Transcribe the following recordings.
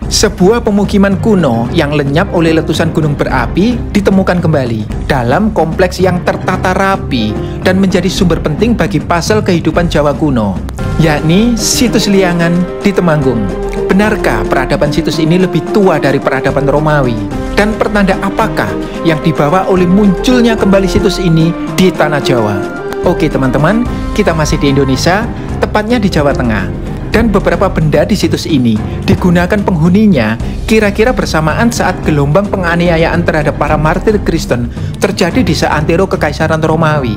Sebuah pemukiman kuno yang lenyap oleh letusan gunung berapi ditemukan kembali dalam kompleks yang tertata rapi dan menjadi sumber penting bagi puzzle kehidupan Jawa kuno, yakni situs Liangan di Temanggung. Benarkah peradaban situs ini lebih tua dari peradaban Romawi? Dan pertanda apakah yang dibawa oleh munculnya kembali situs ini di tanah Jawa? Oke teman-teman, kita masih di Indonesia, tepatnya di Jawa Tengah. Dan beberapa benda di situs ini digunakan penghuninya kira-kira bersamaan saat gelombang penganiayaan terhadap para martir Kristen terjadi di seantero Kekaisaran Romawi.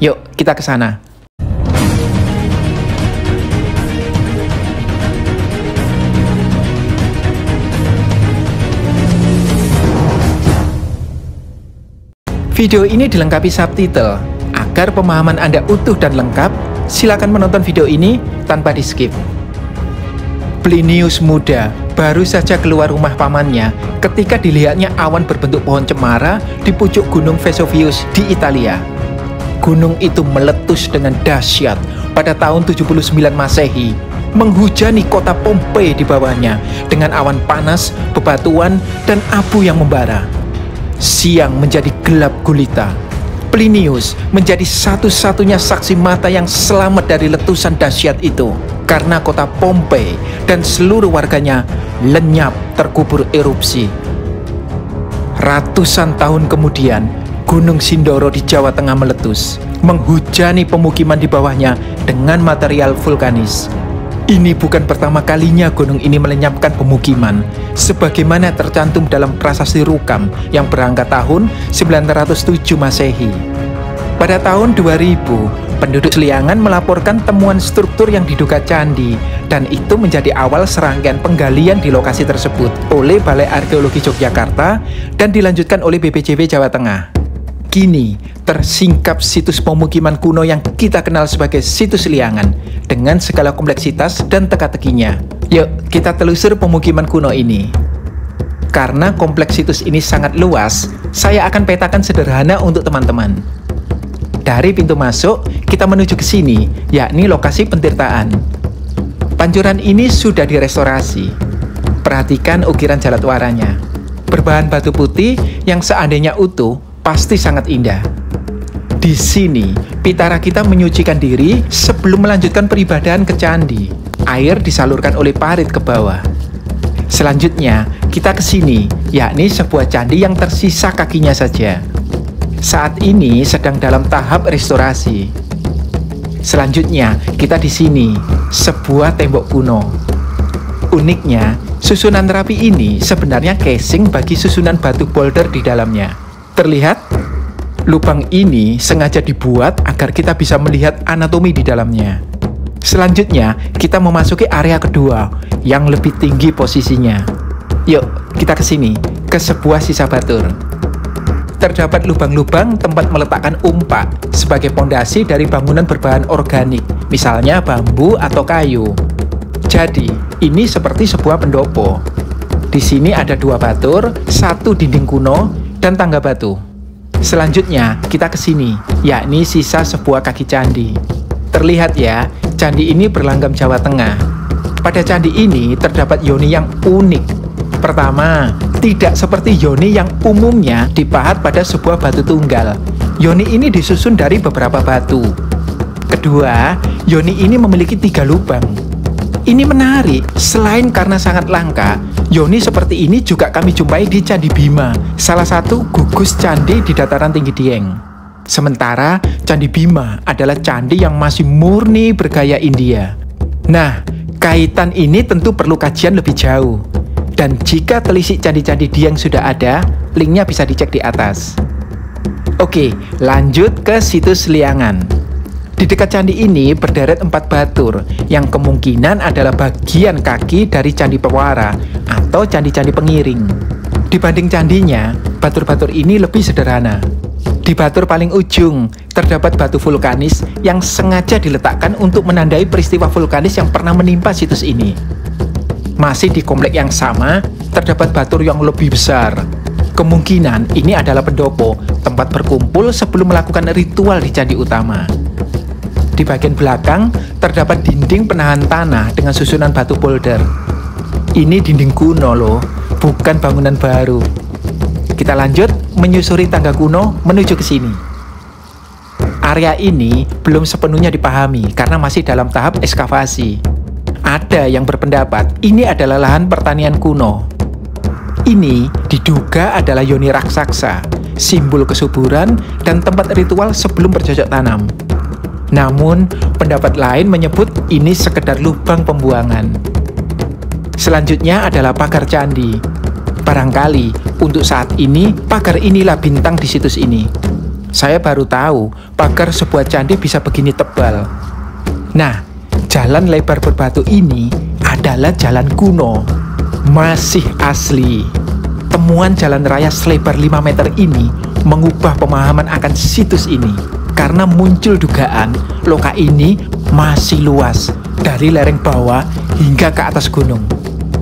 Yuk, kita ke sana. Video ini dilengkapi subtitle. Agar pemahaman Anda utuh dan lengkap, silakan menonton video ini tanpa di-skip. Plinius muda baru saja keluar rumah pamannya ketika dilihatnya awan berbentuk pohon cemara di pucuk gunung Vesuvius di Italia. Gunung itu meletus dengan dahsyat pada tahun 79 Masehi, menghujani kota Pompei di bawahnya dengan awan panas, bebatuan, dan abu yang membara. Siang menjadi gelap gulita. Plinius menjadi satu-satunya saksi mata yang selamat dari letusan dahsyat itu, karena kota Pompei dan seluruh warganya lenyap terkubur erupsi. Ratusan tahun kemudian, Gunung Sindoro di Jawa Tengah meletus, menghujani pemukiman di bawahnya dengan material vulkanis. Ini bukan pertama kalinya gunung ini melenyapkan pemukiman, sebagaimana tercantum dalam prasasti Rukam yang berangkat tahun 907 Masehi. Pada tahun 2000, penduduk Liangan melaporkan temuan struktur yang diduga candi, dan itu menjadi awal serangkaian penggalian di lokasi tersebut oleh Balai Arkeologi Yogyakarta dan dilanjutkan oleh BPJB Jawa Tengah. Kini, tersingkap situs pemukiman kuno yang kita kenal sebagai situs Liangan dengan segala kompleksitas dan teka-tekinya. Yuk, kita telusur pemukiman kuno ini. Karena kompleks situs ini sangat luas, saya akan petakan sederhana untuk teman-teman. Dari pintu masuk, kita menuju ke sini, yakni lokasi pentirtaan. Pancuran ini sudah direstorasi. Perhatikan ukiran jalatwaranya. Berbahan batu putih yang seandainya utuh, pasti sangat indah. Di sini, pitara kita menyucikan diri sebelum melanjutkan peribadahan ke candi. Air disalurkan oleh parit ke bawah. Selanjutnya, kita ke sini, yakni sebuah candi yang tersisa kakinya saja. Saat ini sedang dalam tahap restorasi. Selanjutnya, kita di sini, sebuah tembok kuno. Uniknya, susunan rapi ini sebenarnya casing bagi susunan batu boulder di dalamnya. Terlihat? Lubang ini sengaja dibuat agar kita bisa melihat anatomi di dalamnya. Selanjutnya, kita memasuki area kedua yang lebih tinggi posisinya. Yuk, kita ke sini, ke sebuah sisa batur. Terdapat lubang-lubang tempat meletakkan umpak sebagai pondasi dari bangunan berbahan organik, misalnya bambu atau kayu. Jadi, ini seperti sebuah pendopo. Di sini ada dua batur, satu dinding kuno, dan tangga batu. Selanjutnya, kita ke sini, yakni sisa sebuah kaki candi. Terlihat ya, candi ini berlanggam Jawa Tengah. Pada candi ini terdapat yoni yang unik. Pertama, tidak seperti yoni yang umumnya dipahat pada sebuah batu tunggal. Yoni ini disusun dari beberapa batu. Kedua, yoni ini memiliki 3 lubang. Ini menarik, selain karena sangat langka, yoni seperti ini juga kami jumpai di Candi Bima, salah satu gugus candi di dataran tinggi Dieng. Sementara Candi Bima adalah candi yang masih murni bergaya India. Nah, kaitan ini tentu perlu kajian lebih jauh. Dan jika telisik candi-candi Dieng sudah ada, linknya bisa dicek di atas. Oke, lanjut ke situs Liangan. Di dekat candi ini berderet 4 batur yang kemungkinan adalah bagian kaki dari Candi Pewara atau candi-candi pengiring. Dibanding candinya, batur-batur ini lebih sederhana. Di batur paling ujung terdapat batu vulkanis yang sengaja diletakkan untuk menandai peristiwa vulkanis yang pernah menimpa situs ini. Masih di komplek yang sama, terdapat batur yang lebih besar. Kemungkinan ini adalah pendopo, tempat berkumpul sebelum melakukan ritual di candi utama. Di bagian belakang, terdapat dinding penahan tanah dengan susunan batu boulder. Ini dinding kuno loh, bukan bangunan baru. Kita lanjut menyusuri tangga kuno menuju ke sini. Area ini belum sepenuhnya dipahami karena masih dalam tahap ekskavasi. Ada yang berpendapat ini adalah lahan pertanian kuno. Ini diduga adalah yoni raksasa, simbol kesuburan dan tempat ritual sebelum bercocok tanam. Namun, pendapat lain menyebut ini sekedar lubang pembuangan. Selanjutnya adalah pagar candi. Barangkali untuk saat ini pagar inilah bintang di situs ini. Saya baru tahu pagar sebuah candi bisa begini tebal. Nah, jalan lebar berbatu ini adalah jalan kuno. Masih asli. Temuan jalan raya selebar 5 meter ini mengubah pemahaman akan situs ini. Karena muncul dugaan loka ini masih luas dari lereng bawah hingga ke atas gunung.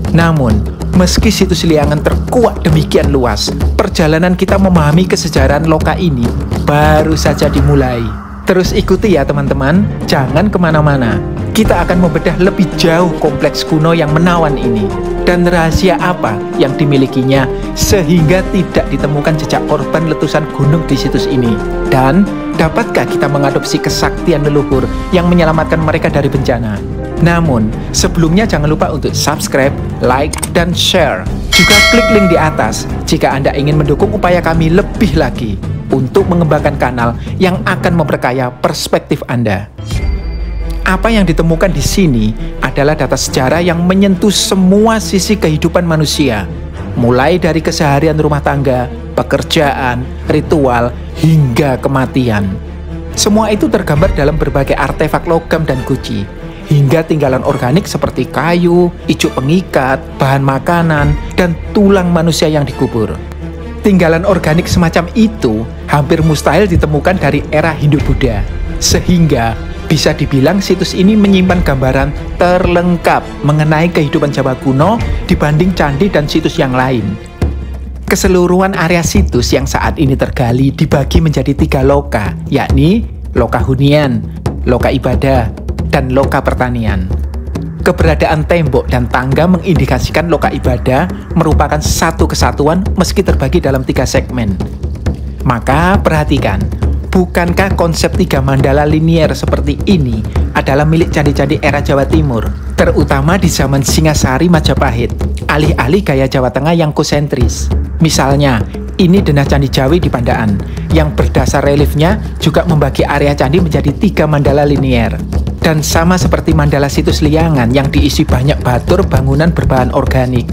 Namun, meski situs Liangan terkuak demikian luas, perjalanan kita memahami kesejarahan loka ini baru saja dimulai. Terus ikuti ya teman-teman, jangan kemana-mana. Kita akan membedah lebih jauh kompleks kuno yang menawan ini. Dan rahasia apa yang dimilikinya sehingga tidak ditemukan jejak korban letusan gunung di situs ini. Dan dapatkah kita mengadopsi kesaktian leluhur yang menyelamatkan mereka dari bencana? Namun, sebelumnya jangan lupa untuk subscribe, like, dan share. Juga klik link di atas jika Anda ingin mendukung upaya kami lebih lagi untuk mengembangkan kanal yang akan memperkaya perspektif Anda. Apa yang ditemukan di sini adalah data sejarah yang menyentuh semua sisi kehidupan manusia, mulai dari keseharian rumah tangga, pekerjaan, ritual, hingga kematian. Semua itu tergambar dalam berbagai artefak logam dan guci, hingga tinggalan organik seperti kayu, ijuk pengikat, bahan makanan, dan tulang manusia yang dikubur. Tinggalan organik semacam itu hampir mustahil ditemukan dari era Hindu-Buddha, sehingga bisa dibilang situs ini menyimpan gambaran terlengkap mengenai kehidupan Jawa kuno dibanding candi dan situs yang lain. Keseluruhan area situs yang saat ini tergali dibagi menjadi 3 loka, yakni loka hunian, loka ibadah, dan loka pertanian. Keberadaan tembok dan tangga mengindikasikan loka ibadah merupakan satu kesatuan meski terbagi dalam 3 segmen. Maka perhatikan, bukankah konsep 3 mandala linier seperti ini adalah milik candi-candi era Jawa Timur, terutama di zaman Singasari Majapahit, alih-alih gaya Jawa Tengah yang kosentris. Misalnya, ini denah Candi Jawi di Pandaan, yang berdasar reliefnya juga membagi area candi menjadi 3 mandala linier. Dan sama seperti mandala situs Liangan yang diisi banyak batur bangunan berbahan organik.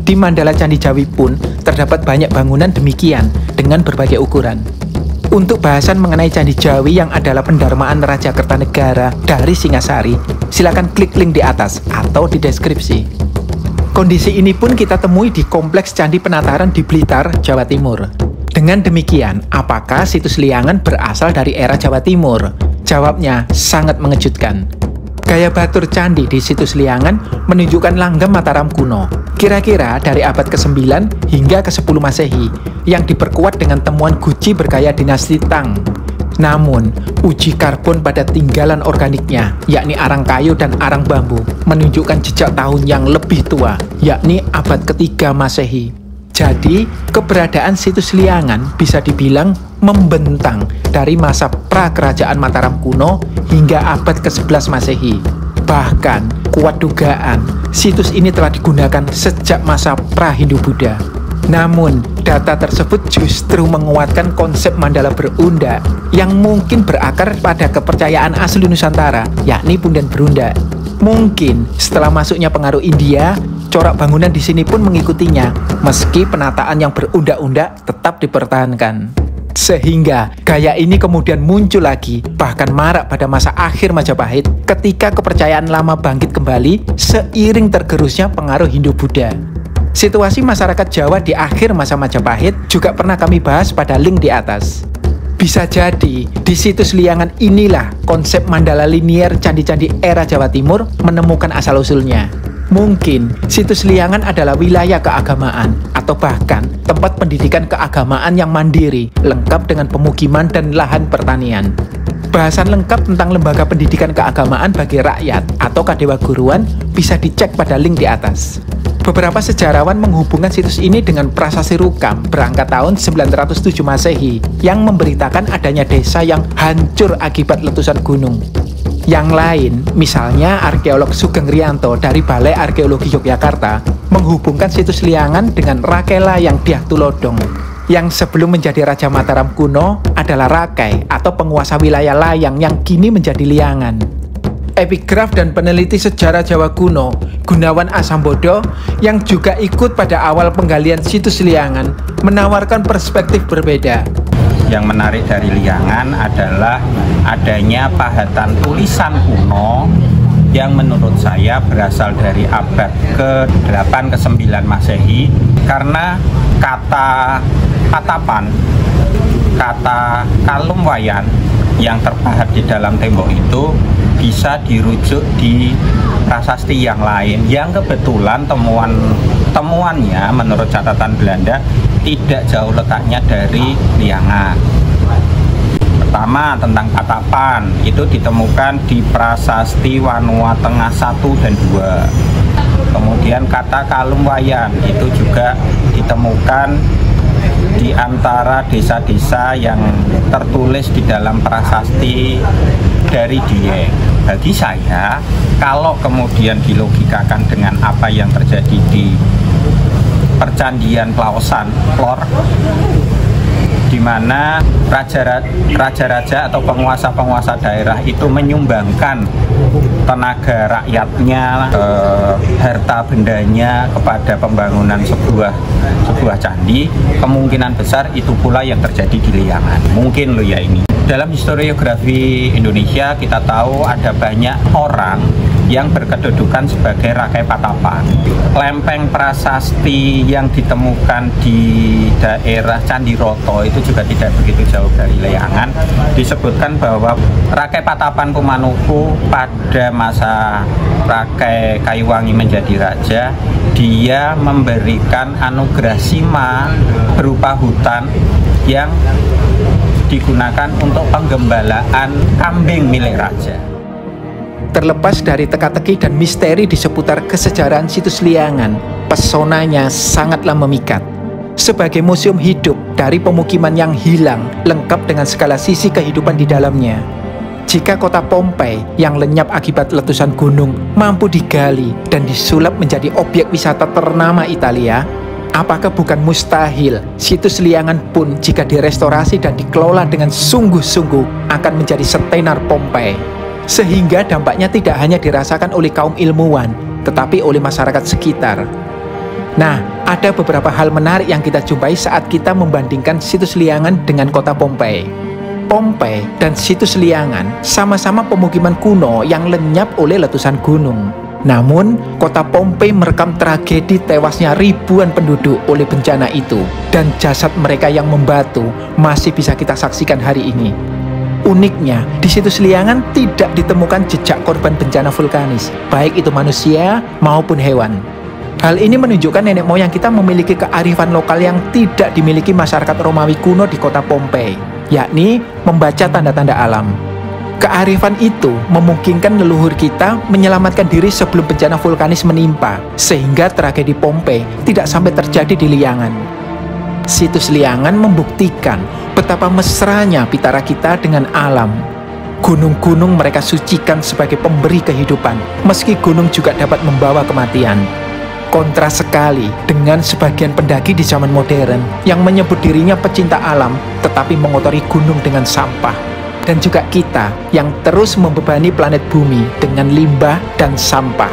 Di mandala Candi Jawi pun terdapat banyak bangunan demikian dengan berbagai ukuran. Untuk bahasan mengenai Candi Jawi yang adalah pendarmaan Raja Kertanegara dari Singasari, silakan klik link di atas atau di deskripsi. Kondisi ini pun kita temui di Kompleks Candi Penataran di Blitar, Jawa Timur. Dengan demikian, apakah situs Liangan berasal dari era Jawa Timur? Jawabnya sangat mengejutkan. Gaya batur candi di situs Liangan menunjukkan langgam Mataram kuno, kira-kira dari abad ke-9 hingga ke-10 Masehi, yang diperkuat dengan temuan guci bergaya dinasti Tang. Namun, uji karbon pada tinggalan organiknya, yakni arang kayu dan arang bambu, menunjukkan jejak tahun yang lebih tua, yakni abad ke-3 Masehi. Jadi, keberadaan situs Liangan bisa dibilang membentang dari masa pra-kerajaan Mataram kuno hingga abad ke-11 Masehi. Bahkan, kuat dugaan, situs ini telah digunakan sejak masa pra-Hindu-Buddha. Namun, data tersebut justru menguatkan konsep mandala berundak yang mungkin berakar pada kepercayaan asli Nusantara, yakni punden berundak. Mungkin setelah masuknya pengaruh India, corak bangunan di sini pun mengikutinya, meski penataan yang berundak-undak tetap dipertahankan. Sehingga gaya ini kemudian muncul lagi, bahkan marak pada masa akhir Majapahit ketika kepercayaan lama bangkit kembali seiring tergerusnya pengaruh Hindu-Buddha. Situasi masyarakat Jawa di akhir masa Majapahit juga pernah kami bahas pada link di atas. Bisa jadi, di situs Liangan inilah konsep mandala linier candi-candi era Jawa Timur menemukan asal-usulnya. Mungkin situs Liangan adalah wilayah keagamaan atau bahkan tempat pendidikan keagamaan yang mandiri, lengkap dengan pemukiman dan lahan pertanian. Bahasan lengkap tentang lembaga pendidikan keagamaan bagi rakyat atau Kadewa Guruan bisa dicek pada link di atas. Beberapa sejarawan menghubungkan situs ini dengan prasasti Rukam berangkat tahun 907 Masehi yang memberitakan adanya desa yang hancur akibat letusan gunung. Yang lain, misalnya arkeolog Sugeng Rianto dari Balai Arkeologi Yogyakarta, menghubungkan situs Liangan dengan Rakela yang Dyah Tulodhong, yang sebelum menjadi Raja Mataram kuno adalah Rakai atau penguasa wilayah Layang yang kini menjadi Liangan. Epigraf dan peneliti sejarah Jawa kuno, Gunawan Asambodo, yang juga ikut pada awal penggalian situs Liangan, menawarkan perspektif berbeda. Yang menarik dari Liangan adalah adanya pahatan tulisan kuno yang menurut saya berasal dari abad ke-8 ke-9 Masehi, karena kata patapan, kata kalumwayan yang terpahat di dalam tembok itu bisa dirujuk di prasasti yang lain yang kebetulan temuannya menurut catatan Belanda tidak jauh letaknya dari Liangan. Pertama, tentang patapan itu ditemukan di prasasti Wanua Tengah 1 dan 2. Kemudian kata kalumwayan itu juga ditemukan di antara desa-desa yang tertulis di dalam prasasti dari Dieng. Bagi saya, kalau kemudian dilogikakan dengan apa yang terjadi di Percandian Plaosan, Plor, di mana raja-raja atau penguasa-penguasa daerah itu menyumbangkan tenaga rakyatnya, harta bendanya kepada pembangunan sebuah candi, kemungkinan besar itu pula yang terjadi di Liangan. Mungkin loh ya ini. Dalam historiografi Indonesia kita tahu ada banyak orang yang berkedudukan sebagai Rakai Patapan. Lempeng prasasti yang ditemukan di daerah Candiroto itu juga tidak begitu jauh dari Liangan. Disebutkan bahwa Rakai Patapan Kumanuku pada masa Rakai Kayuwangi menjadi raja, dia memberikan anugerah sima berupa hutan yang digunakan untuk penggembalaan kambing milik raja. Terlepas dari teka-teki dan misteri di seputar kesejarahan situs Liangan, pesonanya sangatlah memikat. Sebagai museum hidup dari pemukiman yang hilang, lengkap dengan segala sisi kehidupan di dalamnya. Jika kota Pompei yang lenyap akibat letusan gunung mampu digali dan disulap menjadi objek wisata ternama Italia, apakah bukan mustahil situs Liangan pun jika direstorasi dan dikelola dengan sungguh-sungguh akan menjadi setenar Pompei? Sehingga dampaknya tidak hanya dirasakan oleh kaum ilmuwan, tetapi oleh masyarakat sekitar. Nah, ada beberapa hal menarik yang kita jumpai saat kita membandingkan situs Liangan dengan kota Pompei. Pompei dan situs Liangan sama-sama pemukiman kuno yang lenyap oleh letusan gunung. Namun, kota Pompei merekam tragedi tewasnya ribuan penduduk oleh bencana itu, dan jasad mereka yang membatu masih bisa kita saksikan hari ini. Uniknya, di situs Liangan tidak ditemukan jejak korban bencana vulkanis, baik itu manusia maupun hewan. Hal ini menunjukkan nenek moyang kita memiliki kearifan lokal yang tidak dimiliki masyarakat Romawi kuno di kota Pompei, yakni membaca tanda-tanda alam. Kearifan itu memungkinkan leluhur kita menyelamatkan diri sebelum bencana vulkanis menimpa, sehingga tragedi Pompei tidak sampai terjadi di Liangan. Situs Liangan membuktikan betapa mesranya pitara kita dengan alam. Gunung-gunung mereka sucikan sebagai pemberi kehidupan, meski gunung juga dapat membawa kematian. Kontras sekali dengan sebagian pendaki di zaman modern yang menyebut dirinya pecinta alam, tetapi mengotori gunung dengan sampah. Dan juga kita yang terus membebani planet bumi dengan limbah dan sampah.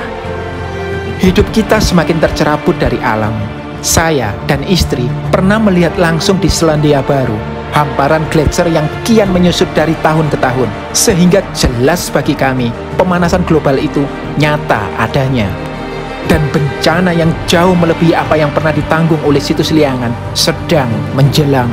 Hidup kita semakin tercerabut dari alam. Saya dan istri pernah melihat langsung di Selandia Baru hamparan gletser yang kian menyusut dari tahun ke tahun, sehingga jelas bagi kami pemanasan global itu nyata adanya. Dan bencana yang jauh melebihi apa yang pernah ditanggung oleh situs Liangan sedang menjelang.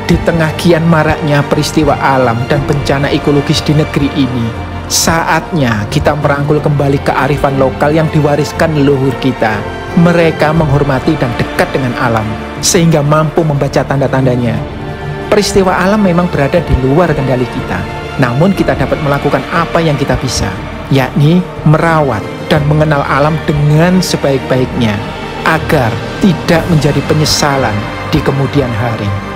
Di tengah kian maraknya peristiwa alam dan bencana ekologis di negeri ini, saatnya kita merangkul kembali kearifan lokal yang diwariskan leluhur kita. Mereka menghormati dan dekat dengan alam, sehingga mampu membaca tanda-tandanya. Peristiwa alam memang berada di luar kendali kita, namun kita dapat melakukan apa yang kita bisa. yakni merawat dan mengenal alam dengan sebaik-baiknya, agar tidak menjadi penyesalan di kemudian hari.